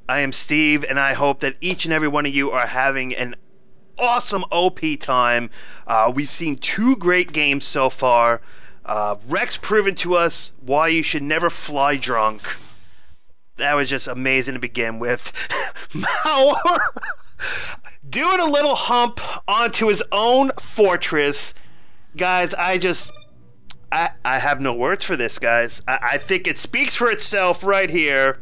I am Steve, and I hope that each and every one of you are having an awesome OP time. We've seen two great games so far. Rex proven to us why you should never fly drunk. That was just amazing to begin with. Maor doing a little hump onto his own fortress. Guys, I have no words for this, guys. I think it speaks for itself right here.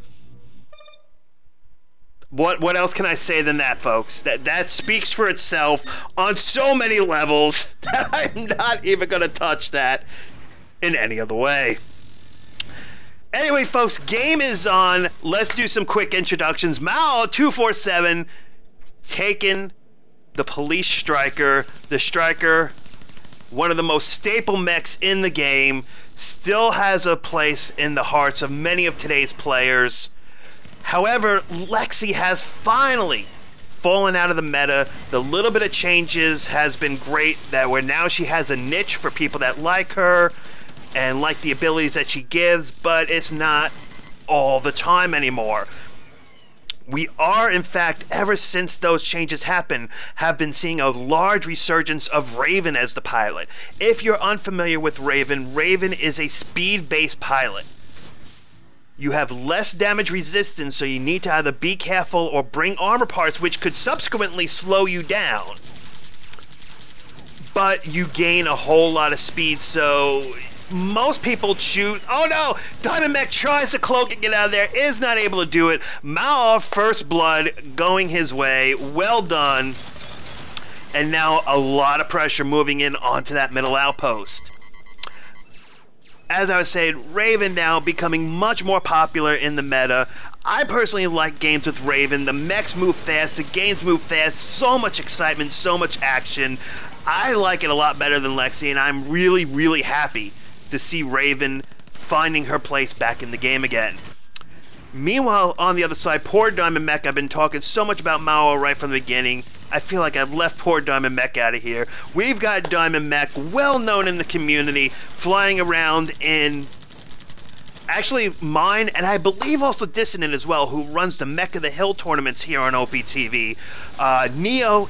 What else can I say than that, folks? That speaks for itself on so many levels that I'm not even going to touch that in any other way. Anyway, folks, game is on. Let's do some quick introductions. Maor247 taking the police striker. The striker, one of the most staple mechs in the game, still has a place in the hearts of many of today's players. However, Lexi has finally fallen out of the meta. The little bit of changes has been great, that where now she has a niche for people that like her and like the abilities that she gives, but it's not all the time anymore. We are, in fact, ever since those changes happened, have been seeing a large resurgence of Raven as the pilot. If you're unfamiliar with Raven, Raven is a speed-based pilot. You have less damage resistance, so you need to either be careful or bring armor parts, which could subsequently slow you down. But you gain a whole lot of speed, so most people choose... Oh no! DiamondMech tries to cloak and get out of there, is not able to do it. Maor, first blood, going his way. Well done. And now a lot of pressure moving in onto that middle outpost. As I was saying, Raven now becoming much more popular in the meta. I personally like games with Raven. The mechs move fast, the games move fast, so much excitement, so much action. I like it a lot better than Lexi, and I'm really, really happy to see Raven finding her place back in the game again. Meanwhile, on the other side, poor DiamondMech, I've been talking so much about Maor right from the beginning. I feel like I've left poor DiamondMech out of here. We've got DiamondMech, well known in the community, flying around in actually mine, and I believe also Dissonant as well, who runs the Mech of the Hill tournaments here on OPTV. Neo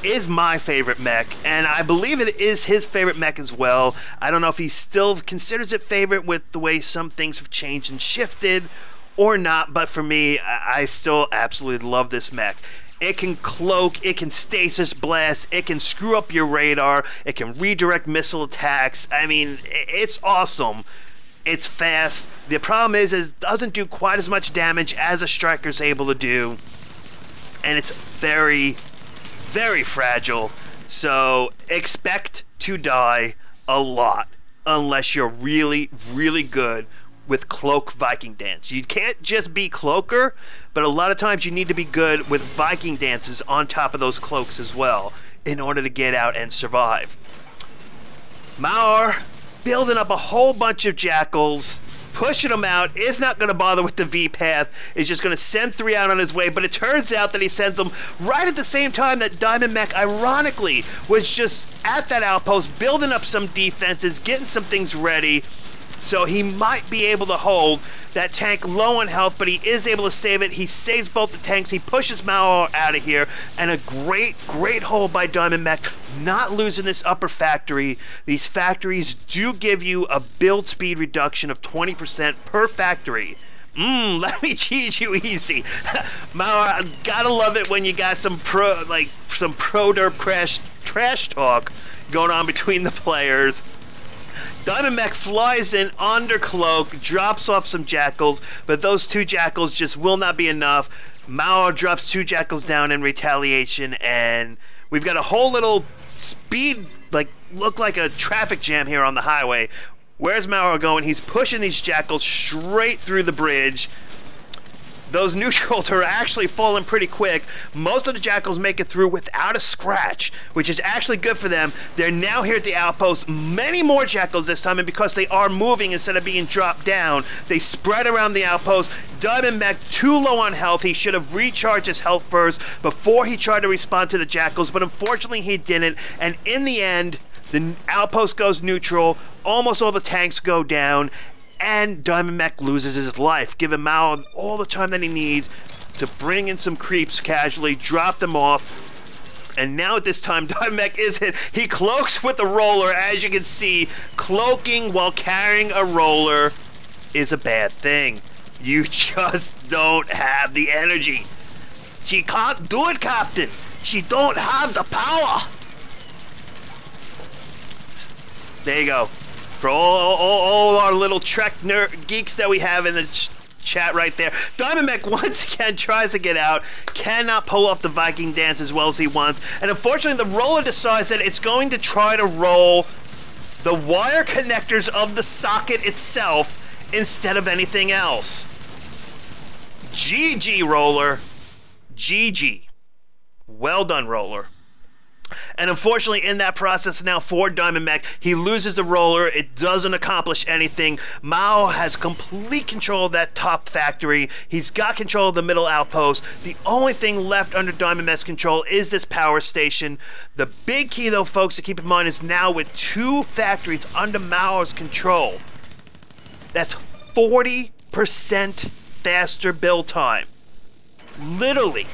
is my favorite mech, and I believe it is his favorite mech as well. I don't know if he still considers it favorite with the way some things have changed and shifted or not, but for me, I still absolutely love this mech. It can cloak, it can stasis blast, it can screw up your radar, it can redirect missile attacks. I mean, it's awesome. It's fast. The problem is it doesn't do quite as much damage as a striker's able to do. And it's very, very fragile. So expect to die a lot unless you're really, really good with Cloak Viking Dance. You can't just be Cloaker, but a lot of times you need to be good with Viking Dances on top of those cloaks as well in order to get out and survive. Maor building up a whole bunch of jackals, pushing them out, is not going to bother with the V path, is just going to send 3 out on his way, but it turns out that he sends them right at the same time that DiamondMech, ironically, was just at that outpost, building up some defenses, getting some things ready. So he might be able to hold that tank low on health, but he is able to save it. He saves both the tanks. He pushes Maor out of here. And a great, great hold by DiamondMech, not losing this upper factory. These factories do give you a build speed reduction of 20% per factory. Let me cheese you easy. Maor, gotta love it when you got some pro-derp trash talk going on between the players. DiamondMech flies in under cloak, drops off some jackals, but those 2 jackals just will not be enough. Maor drops 2 jackals down in retaliation, and we've got a whole little speed, look like a traffic jam here on the highway. Where's Maor going? He's pushing these jackals straight through the bridge. Those neutrals are actually falling pretty quick. Most of the jackals make it through without a scratch, which is actually good for them. They're now here at the outpost. Many more jackals this time, and because they are moving instead of being dropped down, they spread around the outpost. DiamondMech too low on health. He should have recharged his health first before he tried to respond to the jackals, but unfortunately he didn't, and in the end, the outpost goes neutral. Almost all the tanks go down. and DiamondMech loses his life, giving Maor all the time that he needs to bring in some creeps casually, drop them off. And now at this time, DiamondMech is hit. He cloaks with a roller, as you can see. Cloaking while carrying a roller is a bad thing. You just don't have the energy. She can't do it, Captain. She don't have the power. There you go. For all our little Trek geeks that we have in the chat right there. DiamondMech once again tries to get out, cannot pull off the Viking dance as well as he wants, and unfortunately the roller decides that it's going to try to roll the wire connectors of the socket itself instead of anything else. GG, roller. GG. Well done, roller. And unfortunately, in that process now for DiamondMech, he loses the roller. It doesn't accomplish anything. Maor has complete control of that top factory. He's got control of the middle outpost. The only thing left under DiamondMech's control is this power station. The big key, though, folks, to keep in mind is now with 2 factories under Maor's control, that's 40% faster build time. Literally.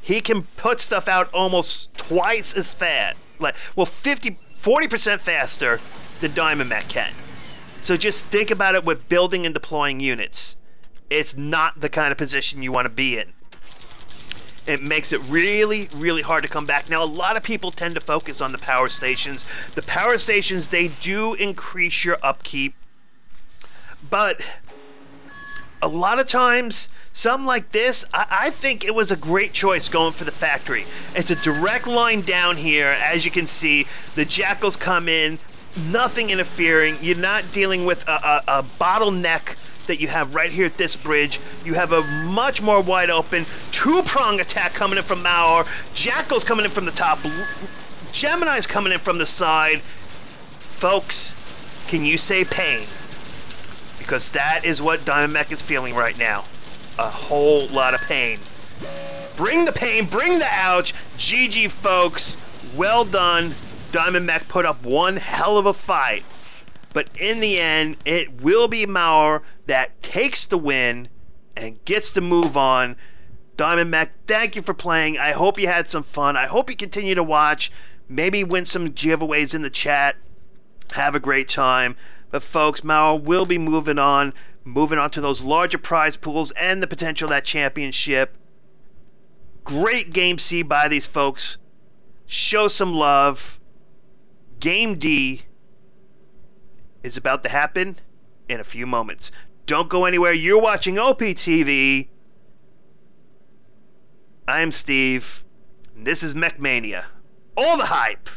He can put stuff out almost twice as fast, like, well, 40% faster than DiamondMech can. So just think about it with building and deploying units. It's not the kind of position you want to be in. It makes it really, really hard to come back. Now, a lot of people tend to focus on the power stations. The power stations, they do increase your upkeep, but a lot of times, something like this, I think it was a great choice going for the factory. It's a direct line down here. As you can see, the jackals come in, nothing interfering. You're not dealing with a bottleneck that you have right here at this bridge. You have a much more wide open 2-prong attack coming in from Maor. Jackals coming in from the top. Gemini's coming in from the side. Folks, can you say pain? Because that is what DiamondMech is feeling right now. A whole lot of pain. Bring the pain, bring the ouch. GG, folks. Well done. DiamondMech put up one hell of a fight. But in the end, it will be Maor that takes the win and gets to move on. DiamondMech, thank you for playing. I hope you had some fun. I hope you continue to watch. Maybe win some giveaways in the chat. Have a great time. But folks, Maor will be moving on to those larger prize pools and the potential of that championship. Great game C by these folks. Show some love. Game D is about to happen in a few moments. Don't go anywhere. You're watching OPTV. I'm Steve, and this is Mech Mania. All the hype.